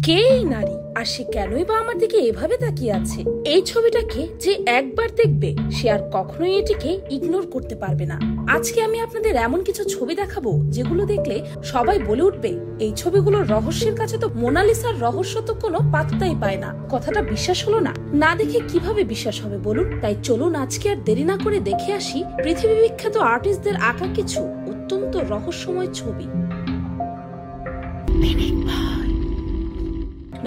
কে এই নারী, আর সে কেনই বা আমার দিকে এভাবে তাকিয়ে আছে? এই ছবিটাকে যে একবার দেখবে সে আর কখনোই এটিকে ইগনোর করতে পারবে না। আজকে আমি আপনাদের এমন কিছু ছবি দেখাবো যেগুলো দেখলে সবাই বলে উঠবে, এই ছবিগুলোর রহস্যের কাছে তো মোনালিসার রহস্য তো কোনো পাত্তাই পায় না। কথাটা বিশ্বাস হলো না? না দেখে কিভাবে বিশ্বাস হবে বলুন? তাই চলুন আজকে আর দেরি না করে দেখে আসি পৃথিবী বিখ্যাত আর্টিস্টদের আঁকা কিছু অত্যন্ত রহস্যময় ছবি।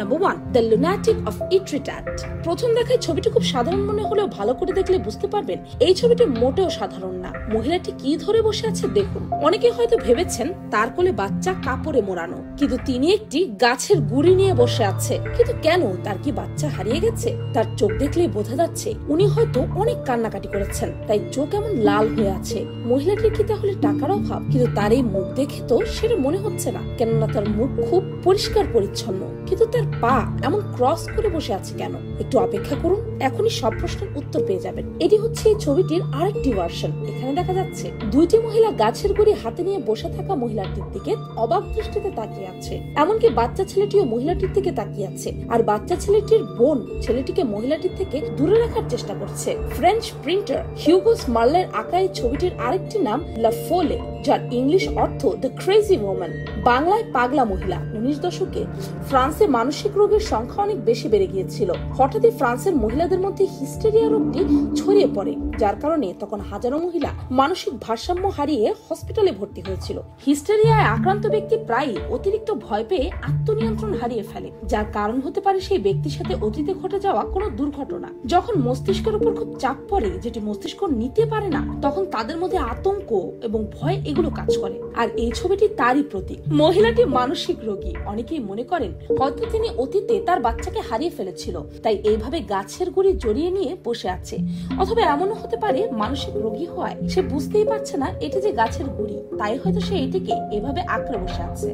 Number 1, the lunatic of Etretat. প্রথম দেখায় ছবিটি খুব সাধারণ মনে হলেও ভালো করে দেখলে বুঝতে পারবেন এই ছবিটি মোটেও সাধারণ না। মহিলাটি কি ধরে বসে আছে দেখুন। অনেকে হয়তো ভেবেছেন তার কোলে বাচ্চা কাপড়ে মোড়ানো, কিন্তু তিনি একটি গাছের গুড়ি নিয়ে বসে আছে। কিন্তু কেন? তার কি বাচ্চা হারিয়ে গেছে? তার চোখ দেখলেই বোঝা যাচ্ছে উনি হয়তো অনেক কান্নাকাটি করেছেন, তাই চোখ এমন লাল হয়ে আছে। মহিলাটির কি তাহলে টাকার অভাব? কিন্তু তার এই মুখ দেখে তো সেটা মনে হচ্ছে না, কেননা তার মুখ খুব পরিষ্কার পরিচ্ছন্ন। কিন্তু তার পা এমন ক্রস করে বসে আছে কেন? একটু অপেক্ষা করুন, এখনই সব প্রশ্নের উত্তর পেয়ে যাবেন। এটি হচ্ছে এই ছবিটির আরেকটি ভার্সন। এখানে দেখা যাচ্ছে দুইটি মহিলা গাছের গুড়ি হাতে নিয়ে বসে থাকা মহিলাটির দিকে অবাক দৃষ্টিতে তাকিয়ে আছে। এমনকি বাচ্চা ছেলেটিও মহিলাটির দিকে তাকিয়ে আছে, আর বাচ্চা ছেলেটির বোন ছেলেটিকে মহিলাটির থেকে দূরে রাখার চেষ্টা করছে। ফ্রেঞ্চ প্রিন্টার হিউগোস মার্লের আঁকা এই ছবিটির আরেকটি নাম লা ফোলে, যার ইংলিশ অর্থ দ্য ক্রেজি ওম্যান, বাংলায় পাগলা মহিলা। 19 দশকে ফ্রান্সে মানসিক রোগের সংখ্যা অনেক বেশি বেড়ে গিয়েছিল। হঠাৎই ফ্রান্সের মহিলাদের মধ্যে হিস্টেরিয়া রোগটি ছড়িয়ে পড়ে, যার কারণে তখন হাজারো মহিলা মানসিক ভারসাম্য হারিয়ে হসপিটালে ভর্তি হয়েছিল। হিস্টেরিয়ায় আক্রান্ত ব্যক্তি প্রায়ই অতিরিক্ত ভয় পেয়ে আত্মনিয়ন্ত্রণ হারিয়ে ফেলে, যার কারণ হতে পারে সেই ব্যক্তির সাথে অতীতে ঘটে যাওয়া কোনো দুর্ঘটনা। যখন মস্তিষ্কের উপর খুব চাপ পড়ে, যেটি মস্তিষ্ক নিতে পারে না, তখন তাদের মধ্যে আতঙ্ক এবং ভয় এগুলো কাজ করে। আর এই ছবিটি তারই প্রতীক। মহিলাটি মানসিক রোগী। অনেকেই মনে করেন হয়তো তিনি অতীতে তার বাচ্চাকে হারিয়ে ফেলেছিল, তাই এইভাবে গাছের গুড়ি জড়িয়ে নিয়ে বসে আছে। অথবা এমনও হতে পারে মানসিক রোগী হওয়ায় সে বুঝতেই পারছে না এটি যে গাছের গুড়ি, তাই হয়তো সে এটিকে এভাবে আঁকড়ে বসে আছে।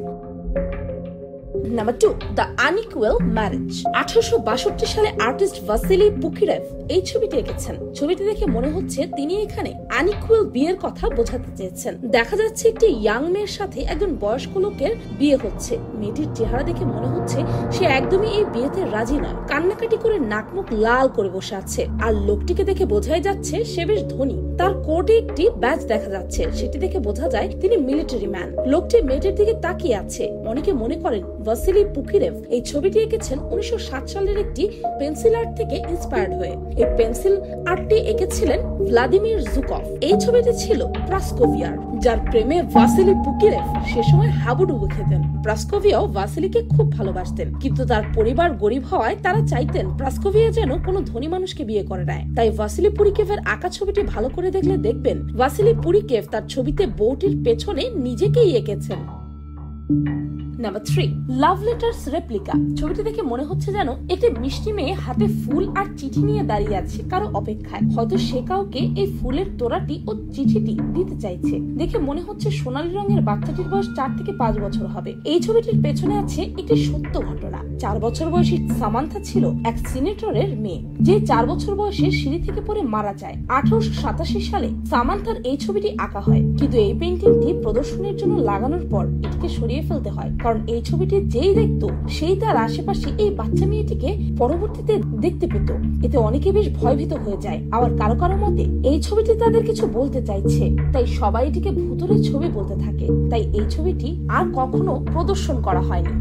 Number 2, the unequal marriage. 1862 সালে আর্টিস্ট ভাসিলি পুকিরেভ এই ছবিটি এঁকেছেন। ছবিটি দেখে মনে হচ্ছে তিনি এখানে আনইকুয়াল বিয়ের কথা বোঝাতে চেয়েছেন। দেখা যাচ্ছে একটি ইয়াং মেয়ের সাথে একজন বয়স্ক লোকের বিয়ে হচ্ছে। মেয়েটির চেহারা দেখে মনে হচ্ছে সে একদমই এই বিয়েতে রাজি নয়। কান্নাকাটি করে নাকমুখ লাল করে বসে আছে। আর লোকটিকে দেখে বোঝাই যাচ্ছে সে বেশ ধনী। তার কোটে একটি ব্যাজ দেখা যাচ্ছে, সেটি দেখে বোঝা যায় তিনি মিলিটারি ম্যান। লোকটি মেয়েটির দিকে তাকিয়ে আছে। অনেকে মনে করেন ভাসিলি পুকিরেভ এই ছবিটি এঁকেছেন 1907 সালের একটি পেন্সিল আর্ট থেকে ইন্সপায়ার্ড হয়ে। এই পেন্সিল আর্টটি এঁকেছিলেন ভ্লাদিমির জুকভ। এই ছবিটি ছিল প্রাসকোভিয়ার, যার প্রেমে ভাসিলি পুকিরেভ সে সময় হাবুডুবু খেতেন। প্রাসকোভিয়াও ভাসিলিকে খুব ভালোবাসতেন, কিন্তু তার পরিবার গরিব হওয়ায় তারা চাইতেন প্রাসকোভিয়া যেন কোনো ধনী মানুষকে বিয়ে করে নেয়। তাই ভাসিলি পুরিকেভের আঁকা ছবিটি ভালো করে দেখলে দেখবেন ভাসিলি পুরিকেভ তার ছবিতে বউটির পেছনে নিজেকেই এঁকেছেন। নাম্বার 3, লাভ লেটার্স রেপ্লিকা। ছবিটি দেখে মনে হচ্ছে যেন একটি মিষ্টি মেয়ে হাতে ফুল আর চিঠি নিয়ে দাঁড়িয়ে আছে কারো অপেক্ষায়। হয়তো সে কাউকে এই ফুলের তোড়াটি ও চিঠিটি দিতে চাইছে। দেখে মনে হচ্ছে সোনালী রঙের বাচ্চাটির বয়স 4 থেকে 5 বছর হবে। এই ছবিটির পেছনে আছে একটি সত্য ঘটনা। 4 বছর বয়সী সামান্থা ছিল এক সিনেটরের মেয়ে, যে 4 বছর বয়সে সিঁড়ি থেকে পড়ে মারা যায়। 1887 সালে সামান্থার এই ছবিটি আঁকা হয়, কিন্তু এই পেইন্টিংটি প্রদর্শনীর জন্য লাগানোর পর এটিকে সরিয়ে ফেলতে হয়, কারণ এই ছবিটি যেই দেখতো সেই তার আশেপাশে এই বাচ্চা মেয়েটিকে পরবর্তীতে দেখতে পেত। এতে অনেকে বেশ ভয়ভীত হয়ে যায়। আবার কারো কারো মতে এই ছবিটি তাদের কিছু বলতে চাইছে, তাই সবাই এটিকে ভূতুরের ছবি বলতে থাকে। তাই এই ছবিটি আর কখনো প্রদর্শন করা হয়নি।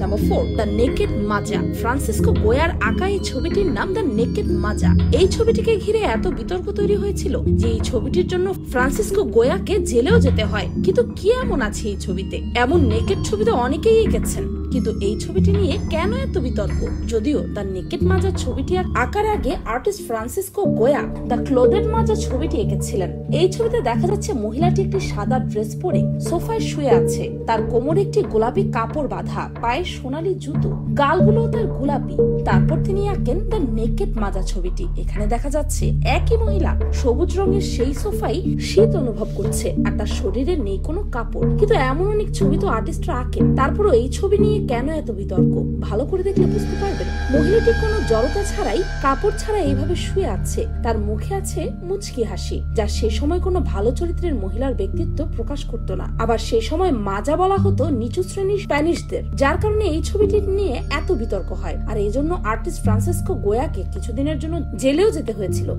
নাম্বার 4, দ্য নেকেড মাজা। ফ্রান্সিসকো গোয়ার আঁকা এই ছবিটির নাম দ্য নেকেড মাজা। এই ছবিটিকে ঘিরে এত বিতর্ক তৈরি হয়েছিল যে এই ছবিটির জন্য ফ্রান্সিসকো গোয়াকে জেলেও যেতে হয়। কিন্তু কি এমন আছে এই ছবিতে? এমন নেকেড ছবিতে অনেকেই এঁকেছেন, কিন্তু এই ছবিটি নিয়ে কেন এত বিতর্ক? যদিও দ্য নেকেড মাজা ছবিটি আঁকার আগে আর্টিস্ট ফ্রান্সিসকো গোয়া দ্য ক্লোদেড মাজা ছবিটি এঁকেছিলেন। এই ছবিতে দেখা যাচ্ছে মহিলাটি একটি সাদা ড্রেস পরে সোফায় শুয়ে আছে। তার কোমরে একটি গোলাপি কাপড় বাঁধা, পায়ে সোনালী জুতো, গালগুলো তার গোলাপি। তারপর তিনি আঁকেন দ্য নেকেড মাজা ছবিটি। এখানে দেখা যাচ্ছে একই মহিলা সবুজ রঙের সেই সোফায় শীত অনুভব করছে, আর তার শরীরে নেই কোনো কাপড়। কিন্তু এমন অনেক ছবি তো আর্টিস্টরা আঁকেন, তারপরও এই ছবি নিয়ে কেন এত বিতর্ক ভালো করে দেখলে বুঝতে পারবেন। মহিলাটি কোনো জড়তা ছাড়াই, কাপড় ছাড়া এইভাবে শুয়ে আছে। তার মুখে আছে মুচকি হাসি, যা সে সময় কোনো ভালো চরিত্রের মহিলার ব্যক্তিত্ব প্রকাশ করত না। আবার সে সময় মাজা বলা হতো নিচু শ্রেণীর স্প্যানিশদের, যার কারণে এই ছবিটি নিয়ে এত বিতর্ক হয়। আর এই জন্য আর্টিস্ট ফ্রান্সিসকো গোয়াকে কিছুদিনের জন্য জেলেও যেতে হয়েছিল।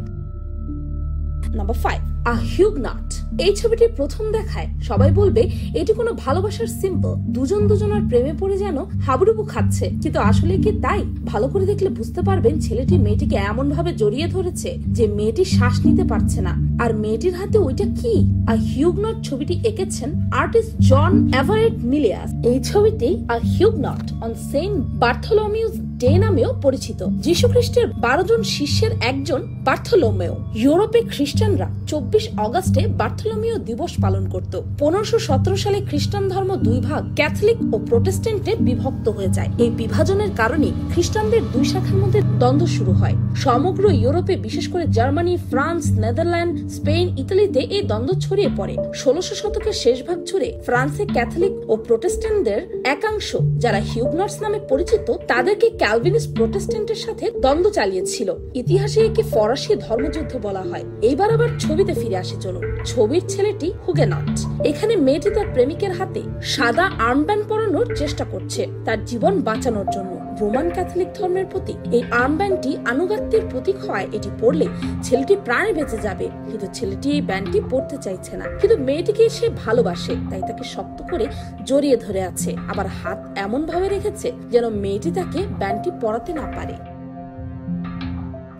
নাম্বার 5, আ হিউগনট। এই ছবিটি প্রথম দেখায় সবাই বলবে এটি কোনো ভালোবাসার সিম্বল, দুজন দুজনের প্রেমে পড়ে যেন হাবুডুবু খাচ্ছে, কিন্তু আসলে কি তাই? ভালো করে দেখলে বুঝতে পারবেন ছেলেটি মেয়েটিকে এমন ভাবে জড়িয়ে ধরেছে যে মেয়েটি শ্বাস নিতে পারছে না। আর মেয়েটির হাতে ওইটা কি? আ হিউগনট ছবিটি এঁকেছেন আর্টিস্ট জন এভারেট মিলিয়াস। এই ছবিটি আ হিউগনট অন সেন্ট বার্থোলোমিউস ডে নামেও পরিচিত। যীশু খ্রিস্টের 12 জন শিষ্যের একজন বার্থোলোমেও। ইউরোপে খ্রিস্টানরা 24 অগস্টে বার্থোলোমিও দিবস পালন করত। 1517 সালে খ্রিস্টান ধর্ম দুই ভাগ, ক্যাথলিক ও প্রোটেস্ট্যান্টে বিভক্ত হয়ে যায়। এই বিভাজনের কারণে খ্রিস্টানদের দুই শাখার মধ্যে দ্বন্দ্ব শুরু হয়। সমগ্র ইউরোপে, বিশেষ করে জার্মানি, ফ্রান্স, নেদারল্যান্ড, স্পেন, ইতালিতে এই দ্বন্দ্ব ছড়িয়ে পড়ে। 1600 শতকের শেষ ভাগ জুড়ে ফ্রান্সে ক্যাথলিক ও প্রোটেস্ট্যান্টদের একাংশ, যারা হিউগনটস নামে পরিচিত, তাদেরকে ক্যালভিনিস্ট প্রোটেস্ট্যান্টের সাথে দ্বন্দ্ব চালিয়েছিল। ইতিহাসে একে ফরাসি ধর্মযুদ্ধ বলা হয়। এইবার আবার ছবিতে ফিরে আসে চলুন। ছবির ছেলেটি হুগেনট। এখানে মেয়েটি তার প্রেমিকের হাতে সাদা আর্মব্যান্ড পরানোর চেষ্টা করছে তার জীবন বাঁচানোর জন্য। রোমান ক্যাথলিক ধর্মের প্রতি এই আর্মব্যান্ডটি আনুগত্যের প্রতীক হয়। এটি পরলে ছেলেটি প্রাণে বেঁচে যাবে, কিন্তু ছেলেটি এই ব্যান্ডটি পরতে চাইছে না। কিন্তু মেয়েটিকে সে ভালোবাসে, তাই তাকে শক্ত করে জড়িয়ে ধরে আছে। আবার হাত এমন ভাবে রেখেছে যেন মেয়েটি তাকে ব্যান্ডটি পরাতে না পারে।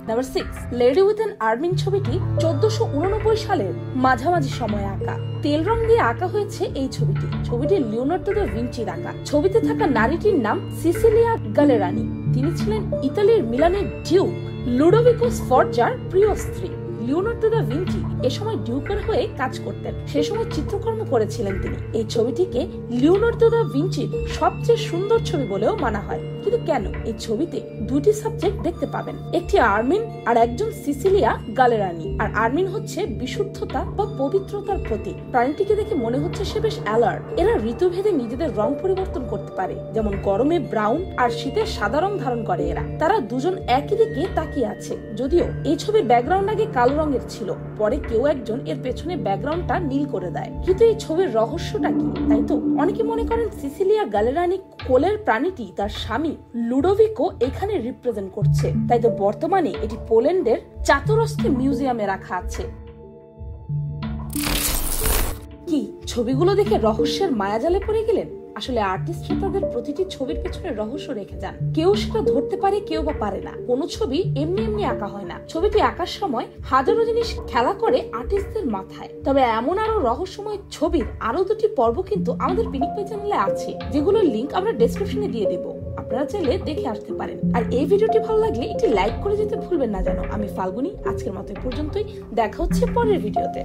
নাম্বার 6, লেডি উইথ অ্যান আর্মিং ছবিটি 1489 সালের মাঝামাঝি সময়ে আঁকা। তেল রং দিয়ে আঁকা হয়েছে এই ছবিটি। ছবিটি লিওনার্দো দা ভিঞ্চির আঁকা। ছবিতে থাকা নারীটির নাম সিসিলিয়া গালেরানি। তিনি ছিলেন ইতালির মিলানের ডিউক লুডোভিকো স্ফর্জার প্রিয় স্ত্রী। লিওনার্দো দা ভিঞ্চি এ সময় ডিউকের হয়ে কাজ করতেন। সে সময় চিত্রকর্ম করেছিলেন তিনি। এই ছবিটিকে লিওনার্দো দা ভিঞ্চির সবচেয়ে সুন্দর ছবি বলেও মানা হয়। কিন্তু কেন? এই ছবিতে দুটি সাবজেক্ট দেখতে পাবেন, একটি আর্মিন আর একজন সিসিলিয়া গালেরানি। আর আর্মিন হচ্ছে বিশুদ্ধতা বা পবিত্রতার প্রতীক। প্রাণীটিকে দেখে মনে হচ্ছে সে বেশ অ্যালার্ট। এরা ঋতুভেদে নিজেদের রং পরিবর্তন করতে পারে, যেমন গরমে ব্রাউন আর শীতে সাদা রং ধারণ করে এরা। তারা দুজন একই দিকে তাকিয়ে আছে। যদিও এই ছবির ব্যাকগ্রাউন্ড আগে কালো রঙের ছিল, পরে কেউ একজন এর পেছনে ব্যাকগ্রাউন্ডটা নীল করে দেয়। কিন্তু এই ছবির রহস্যটা কি? তাই তো অনেকে মনে করেন সিসিলিয়া গালেরানি কোলের প্রাণীটি তার স্বামী লুডোভিকো এখানে রিপ্রেজেন্ট করছে। তাই তো বর্তমানে এটি পোল্যান্ডের চাতুরস্কি মিউজিয়ামে রাখা আছে। কি ছবিগুলো দেখে রহস্যের মায়াজালে পড়ে গেলেন? আসলে আর্টিস্টরা তাদের প্রতিটি ছবির পেছনে রহস্য রেখে যান। কেউ সেটা ধরতে পারে, কেউ বা পারে না। কোনো ছবি এমনি এমনি আঁকা হয় না। ছবিটি আঁকার সময় হাজারো জিনিস খেলা করে আর্টিস্টদের মাথায়। তবে এমন আরো রহস্যময় ছবির আরো দুটি পর্ব কিন্তু আমাদের পিনিক পাই চ্যানেলে আছে, যেগুলোর লিংক আমরা ডেসক্রিপশনে দিয়ে দেবো। আপনারা চাইলে দেখে আসতে পারেন। আর এই ভিডিওটি ভালো লাগলে একটি লাইক করে যেতে ভুলবেন না যেন। আমি ফাল্গুনি, আজকের মতো পর্যন্তই। দেখা হচ্ছে পরের ভিডিওতে।